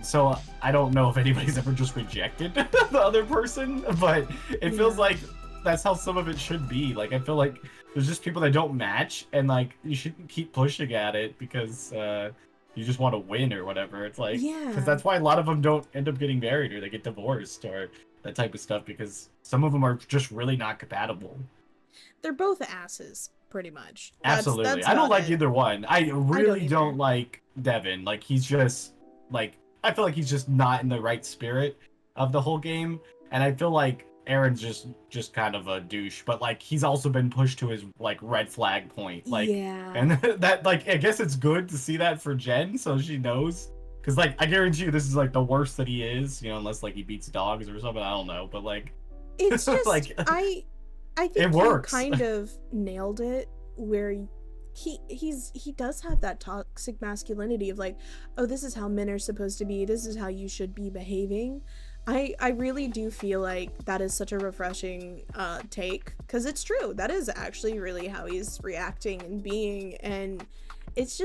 So, I don't know if anybody's ever just rejected the other person, but it feels like that's how some of it should be. I feel like there's just people that don't match, and, you shouldn't keep pushing at it because you just want to win or whatever. It's because that's why a lot of them don't end up getting married or they get divorced or that type of stuff, because some of them are just really not compatible. They're both asses, pretty much. Absolutely. I don't like either one. I really don't like Devin. He's just, I feel like he's just not in the right spirit of the whole game. And I feel like Aaron's just kind of a douche. But, he's also been pushed to his, red flag point. Yeah. And that, I guess it's good to see that for Jen, so she knows. Because, I guarantee you this is, the worst that he is, unless, he beats dogs or something. I don't know. But, it's just, I think it works. He kind of nailed it, where he does have that toxic masculinity of oh, this is how men are supposed to be, this is how you should be behaving. I really do feel like that is such a refreshing take, because it's true. That is actually really how he's reacting and being, and it's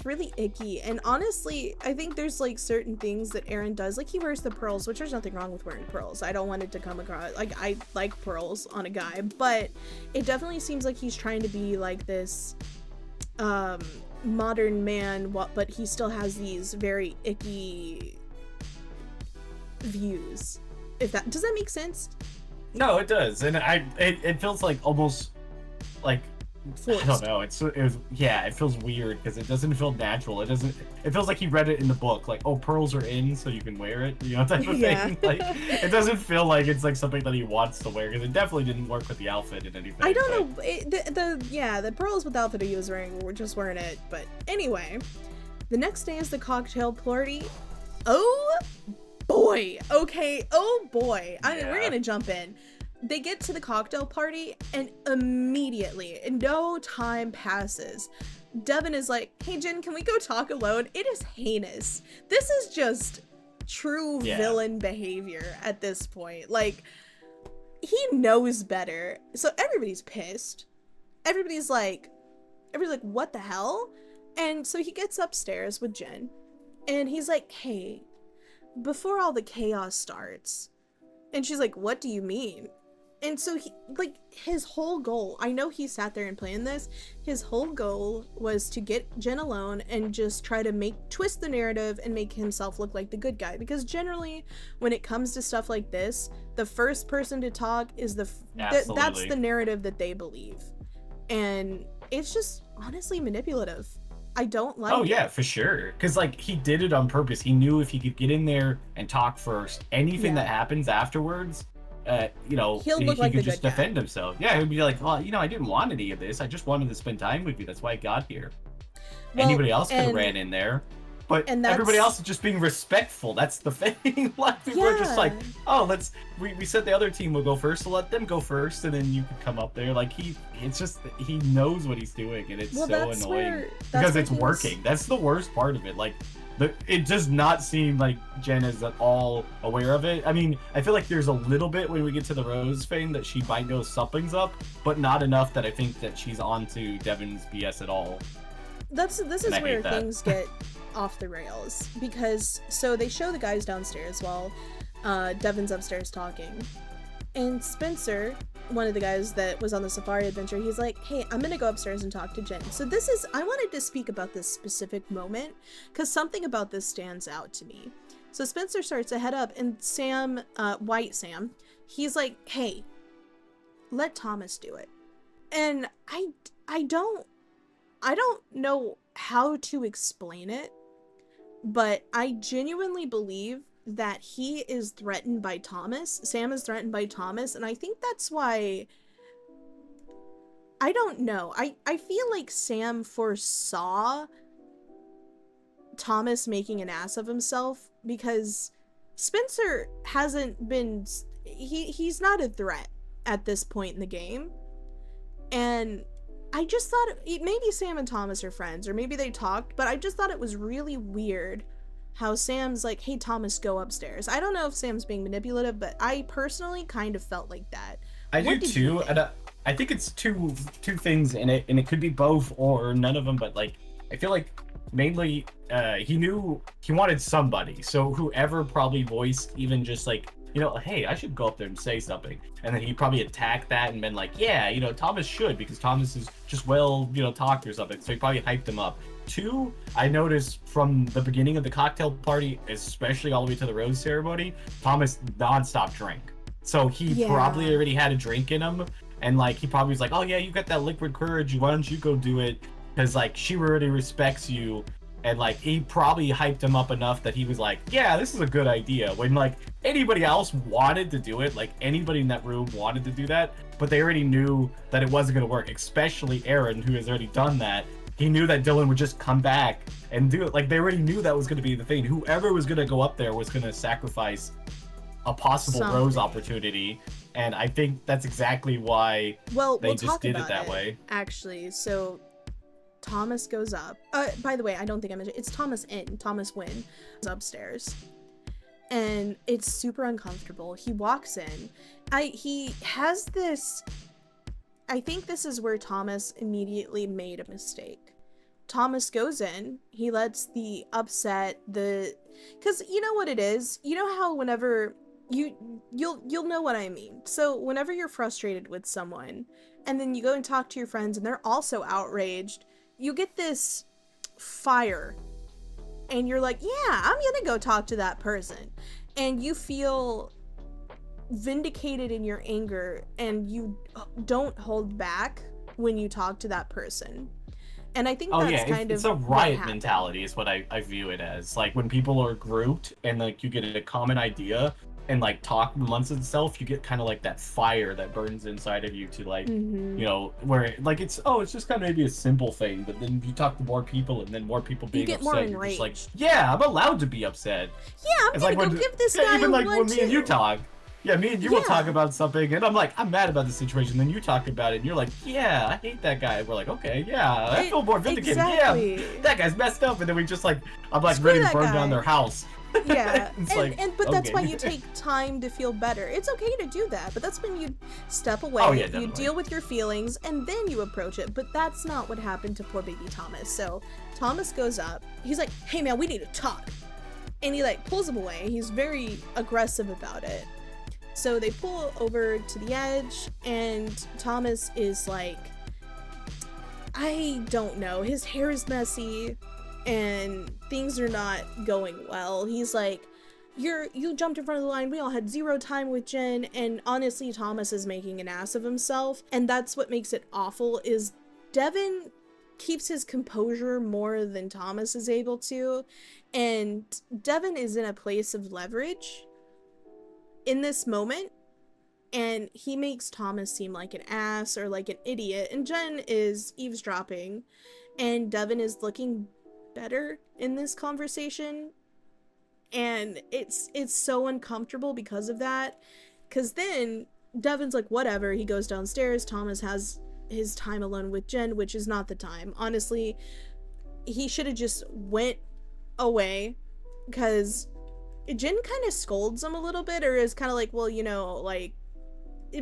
really icky. And honestly, I think there's certain things that Aaron does, he wears the pearls, which there's nothing wrong with wearing pearls. I don't want it to come across I like pearls on a guy, but it definitely seems like he's trying to be this modern man, but he still has these very icky views. Does that make sense? No, it does. And it feels almost forced. I don't know. It feels weird because it doesn't feel natural. It feels like he read it in the book, oh, pearls are in, so you can wear it, type of thing. It doesn't feel like it's something that he wants to wear, because it definitely didn't work with the outfit and anything. I don't know. The pearls with the outfit he was wearing just weren't it. But anyway, the next day is the cocktail party. Oh boy. Okay. Oh boy. We're Yeah. gonna jump in. They get to the cocktail party, and immediately, no time passes, Devin is like, hey Jen, can we go talk alone? It is heinous. This is just true villain behavior at this point. Like, he knows better. So everybody's pissed. Everybody's like, what the hell? And so he gets upstairs with Jen, and he's like, hey, before all the chaos starts. And she's like, what do you mean? And so he, like, his whole goal, I know he sat there and planned this, his whole goal was to get Jen alone and just try to twist the narrative and make himself look like the good guy. Because generally, when it comes to stuff like this, the first person to talk is that's the narrative that they believe. And it's just honestly manipulative. I don't like it. Oh yeah, for sure. Because like he did it on purpose. He knew if he could get in there and talk first, anything that happens afterwards, you know, he could just defend himself. Yeah, he'd be like, well, you know, I didn't want any of this. I just wanted to spend time with you. That's why I got here. Well, anybody else could have ran in there. But everybody else is just being respectful. That's the thing. Like people are just like, oh, we said the other team will go first, so let them go first, and then you can come up there. Like he knows what he's doing, and it's so annoying because it's working. That's the worst part of it. Like it does not seem like Jen is at all aware of it. I mean, I feel like there's a little bit when we get to the Rose thing that she might know something's up, but not enough that I think that she's onto Devin's BS at all. This is where things get off the rails, because so they show the guys downstairs while Devin's upstairs talking, and Spencer, one of the guys that was on the safari adventure, he's like, hey, I'm gonna go upstairs and talk to Jen. So I wanted to speak about this specific moment because something about this stands out to me. So Spencer starts to head up, and Sam, White Sam, he's like, hey, let Thomas do it. And I don't know how to explain it, but I genuinely believe that he is threatened by Thomas. Sam is threatened by Thomas, and I think that's why, I don't know. I feel like Sam foresaw Thomas making an ass of himself, because Spencer hasn't been, he's not a threat at this point in the game. And I just thought maybe Sam and Thomas are friends, or maybe they talked, but I just thought it was really weird how Sam's like, hey, Thomas, go upstairs. I don't know if Sam's being manipulative, but I personally kind of felt like that. I do too, and I think it's two things in it, and it could be both or none of them, but like, I feel like mainly he knew he wanted somebody, so whoever probably voiced even just like, you know, hey, I should go up there and say something. And then he probably attacked that and been like, yeah, you know, Thomas should, because Thomas is just well, you know, talked or something. So he probably hyped him up. Two, I noticed from the beginning of the cocktail party, especially all the way to the rose ceremony, Thomas nonstop drank. So he probably already had a drink in him. And like, he probably was like, oh yeah, you got that liquid courage. Why don't you go do it? Because like, she already respects you. And like, he probably hyped him up enough that he was like, yeah, this is a good idea. When like anybody else wanted to do it, like anybody in that room wanted to do that, but they already knew that it wasn't going to work, especially Aaron, who has already done that. He knew that Dylan would just come back and do it. Like they already knew that was going to be the thing. Whoever was going to go up there was going to sacrifice a possible Rose opportunity. And I think that's exactly why they just did it that way. Actually, so Thomas goes up. By the way, I don't think I mentioned, it's Thomas Wynn is upstairs. And it's super uncomfortable. He walks in. He has this, I think this is where Thomas immediately made a mistake. Thomas goes in, he lets the upset, because you know what it is? You know how whenever you'll know what I mean. So whenever you're frustrated with someone, and then you go and talk to your friends and they're also outraged, you get this fire and you're like, yeah, I'm gonna go talk to that person, and you feel vindicated in your anger and you don't hold back when you talk to that person. And I think that's it's a riot mentality is what I view it as. Like when people are grouped and like you get a common idea, and like talk amongst itself, you get kind of like that fire that burns inside of you to like, you know, where like it's just kind of maybe a simple thing, but then you talk to more people and then more people You being get more upset, you're just like, enraged. yeah, I'm allowed to be upset. Yeah, I'm It's gonna like go give this guy even a like one when me and you too. talk. Yeah, me and you will talk Yeah. about something, and I'm like, I'm mad about the situation. Then you talk about it, and you're like, yeah, I hate that guy. We're like, okay, yeah, I feel more vindicated. Exactly. Yeah, that guy's messed up. And then we just like, I'm like Screw ready to that burn down guy. their house. Yeah, It's like, but that's okay. why you take time to feel better. It's okay to do that, but that's when you step away, Oh, yeah, you definitely. deal with your feelings, and then you approach it. But that's not what happened to poor baby Thomas. So Thomas goes up. He's like, "Hey man, we need to talk," and he like pulls him away. He's very aggressive about it. So they pull over to the edge, and Thomas is like, I don't know. His hair is messy and things are not going well. He's like, you jumped in front of the line. We all had 0 time with Jen, and honestly, Thomas is making an ass of himself, and that's what makes it awful. Is Devin keeps his composure more than Thomas is able to, and Devin is in a place of leverage in this moment, and he makes Thomas seem like an ass or like an idiot, and Jen is eavesdropping, and Devin is looking better in this conversation, and it's so uncomfortable because of that, because then Devin's like, whatever, he goes downstairs. Thomas has his time alone with Jen, which is not the time. Honestly, he should have just went away, because Jen kind of scolds him a little bit, or is kind of like, well, you know, like,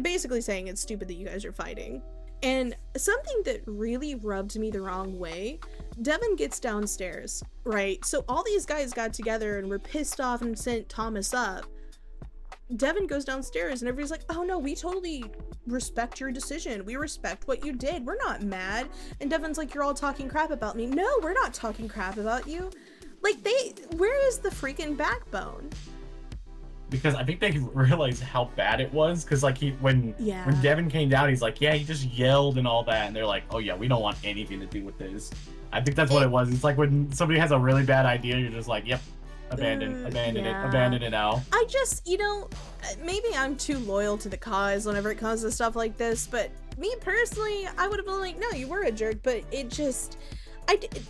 basically saying it's stupid that you guys are fighting. And something that really rubbed me the wrong way, Devin gets downstairs, right? So all these guys got together and were pissed off and sent Thomas up. Devin goes downstairs and everybody's like, oh no, we totally respect your decision. We respect what you did. We're not mad. And Devin's like, you're all talking crap about me. No, we're not talking crap about you. Like, where is the freaking backbone? Because I think they realized how bad it was. Because like when Devin came down, he's like, yeah, he just yelled and all that, and they're like, oh yeah, we don't want anything to do with this. I think that's what it was. It's like when somebody has a really bad idea, you're just like, yep, abandon it now. I just, you know, maybe I'm too loyal to the cause whenever it comes to stuff like this, but me personally, I would have been like, no, you were a jerk, but it just,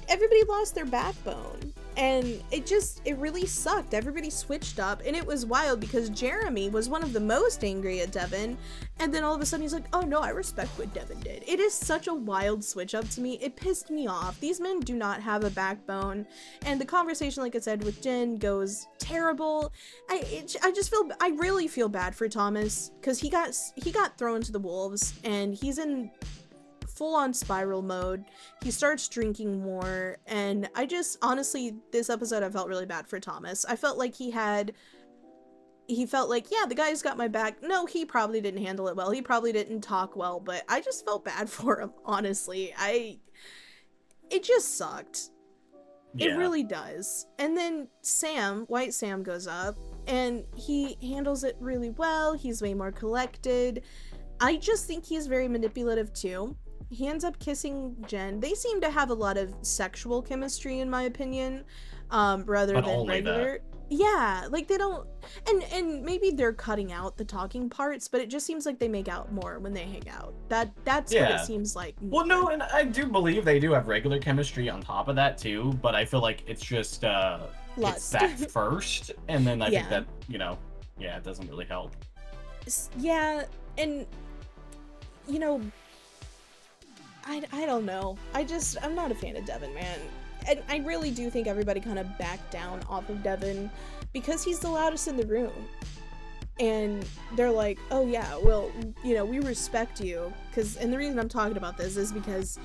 everybody lost their backbone, and it really sucked. Everybody switched up, and it was wild because Jeremy was one of the most angry at Devin, and then all of a sudden he's like, oh no, I respect what Devin did. It is such a wild switch up to me. It pissed me off. These men do not have a backbone, and the conversation, like I said, with Jen goes terrible. I really feel bad for Thomas, because he got thrown to the wolves, and he's in full-on spiral mode. He starts drinking more, and I just, honestly, this episode I felt really bad for Thomas. I felt like he felt like, yeah, the guy's got my back. No, he probably didn't handle it well. He probably didn't talk well, but I just felt bad for him, honestly. It just sucked. Yeah. It really does. And then White Sam goes up, and he handles it really well. He's way more collected. I just think he's very manipulative too. He ends up kissing Jen. They seem to have a lot of sexual chemistry, in my opinion, rather than regular. That. Yeah, like they don't, and maybe they're cutting out the talking parts, but it just seems like they make out more when they hang out. That's what it seems like. Well, no, and I do believe they do have regular chemistry on top of that too, but I feel like it's just it's that first, and then I think that, you know, it doesn't really help. Yeah, and you know, I don't know. I'm not a fan of Devin, man. And I really do think everybody kind of backed down off of Devin because he's the loudest in the room. And they're like, oh yeah, well, you know, we respect you. And the reason I'm talking about this is because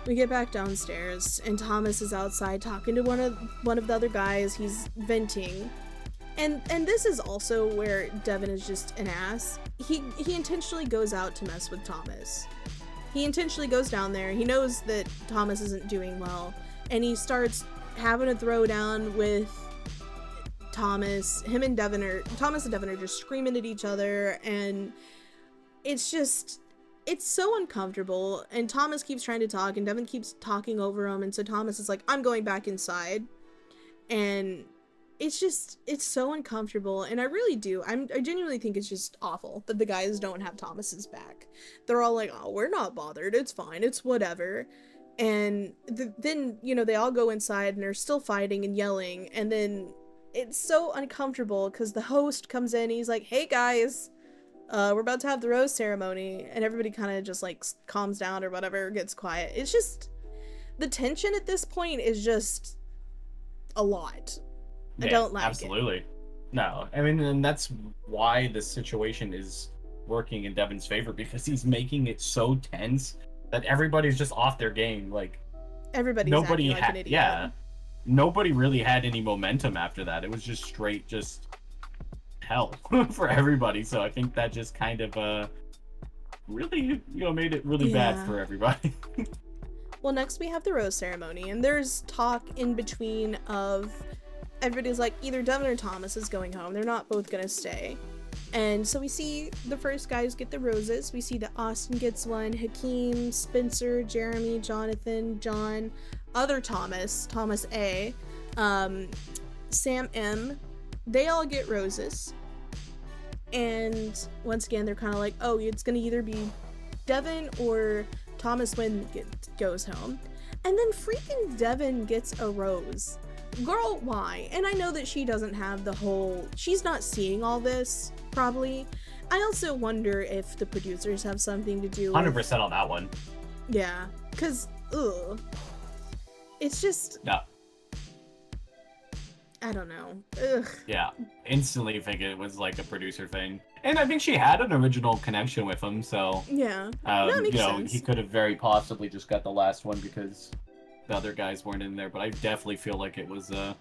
we get back downstairs and Thomas is outside talking to one of the other guys. He's venting. And this is also where Devin is just an ass. He intentionally goes out to mess with Thomas. He intentionally goes down there. He knows that Thomas isn't doing well, and he starts having a throwdown with Thomas. Thomas and Devin are just screaming at each other, and it's so uncomfortable. And Thomas keeps trying to talk, and Devin keeps talking over him, and so Thomas is like, I'm going back inside. And it's so uncomfortable, and I really do. I genuinely think it's just awful that the guys don't have Thomas's back. They're all like, "Oh, we're not bothered. It's fine. It's whatever." And then, they all go inside and they're still fighting and yelling, and then it's so uncomfortable because the host comes in and he's like, "Hey guys, we're about to have the rose ceremony," and everybody kind of just like calms down or whatever, gets quiet. It's just the tension at this point is just a lot. I don't like absolutely. it. No, I mean, and that's why this situation is working in Devin's favor, because he's making it so tense that everybody's just off their game. Like, everybody's nobody acting like an idiot. Yeah, nobody really had any momentum after that. It was just straight, just hell for everybody. So I think that just kind of really, made it really bad for everybody. Well, next we have the rose ceremony, and there's talk in between of everybody's like, either Devin or Thomas is going home. They're not both gonna stay. And so we see the first guys get the roses. We see that Austin gets one, Hakeem, Spencer, Jeremy, Jonathan, John, other Thomas A, Sam M. They all get roses. And once again, they're kind of like, oh, it's gonna either be Devin or Thomas when goes home. And then freaking Devin gets a rose. Girl, why? And I know that she doesn't have she's not seeing all this, probably. I also wonder if the producers have something to do with... 100% on that one. Yeah, because, ugh. It's just... No. I don't know. Ugh. Yeah, instantly think it was like a producer thing. And I think she had an original connection with him, so... Yeah, that makes sense. He could have very possibly just got the last one because the other guys weren't in there, but I definitely feel like it was, and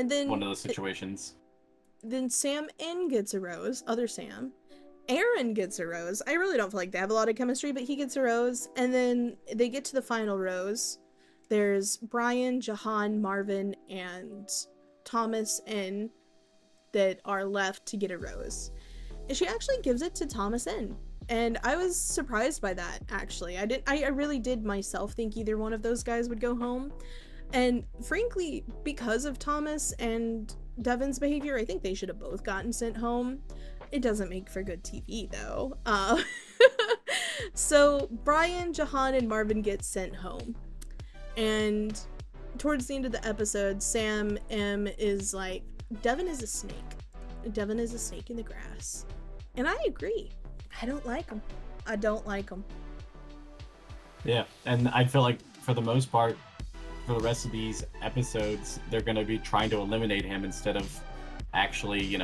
then, one of those situations. Then Sam N gets a rose, other Sam. Aaron gets a rose. I really don't feel like they have a lot of chemistry, but he gets a rose. And then they get to the final rose. There's Brian, Jahan, Marvin, and Thomas N that are left to get a rose. And she actually gives it to Thomas N. And I was surprised by that, actually. I really did myself think either one of those guys would go home. And frankly, because of Thomas and Devin's behavior, I think they should have both gotten sent home. It doesn't make for good TV, though. So Brian, Jahan, and Marvin get sent home. And towards the end of the episode, Sam M is like, Devin is a snake. Devin is a snake in the grass. And I agree. I don't like him. I don't like him. Yeah, and I feel like for the most part, for the rest of these episodes, they're going to be trying to eliminate him instead of actually,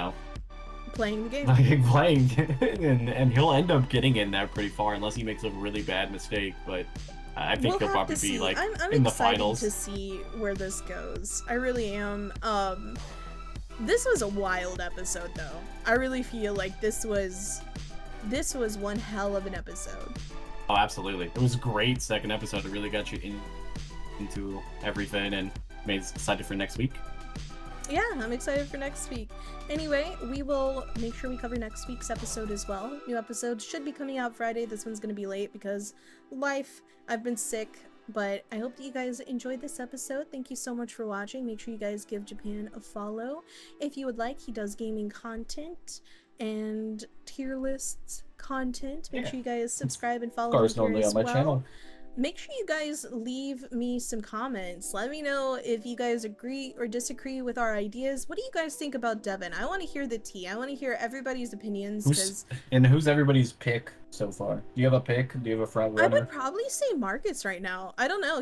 playing the game. Like playing, and he'll end up getting in there pretty far unless he makes a really bad mistake, but I think he'll probably be like I'm in the finals. I'm excited to see where this goes. I really am. This was a wild episode, though. I really feel like this was one hell of an episode. Oh, absolutely. It was a great second episode. It really got you into everything and made us excited for next week. Yeah, I'm excited for next week. Anyway, we will make sure we cover next week's episode as well. New episodes should be coming out Friday. This one's going to be late because life. I've been sick, but I hope that you guys enjoyed this episode. Thank you so much for watching. Make sure you guys give Japan a follow. If you would like, he does gaming content and tier lists content. Make sure you guys subscribe and follow me here as well. Channel. Make sure you guys leave me some comments. Let me know if you guys agree or disagree with our ideas. What do you guys think about Devin? I want to hear the tea. I want to hear everybody's opinions. Who's everybody's pick so far? Do you have a pick? Do you have a front runner? I would probably say Marcus right now. I don't know.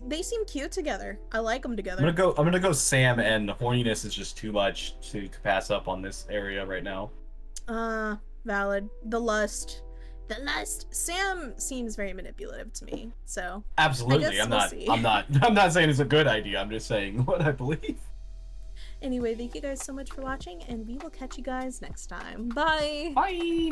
They seem cute together. I like them together. I'm gonna go Sam, and horniness is just too much to pass up on this area right now. Valid. The lust. Sam seems very manipulative to me, so absolutely. I'm not saying it's a good idea. I'm just saying what I believe. Anyway, thank you guys so much for watching, and we will catch you guys next time. Bye. Bye.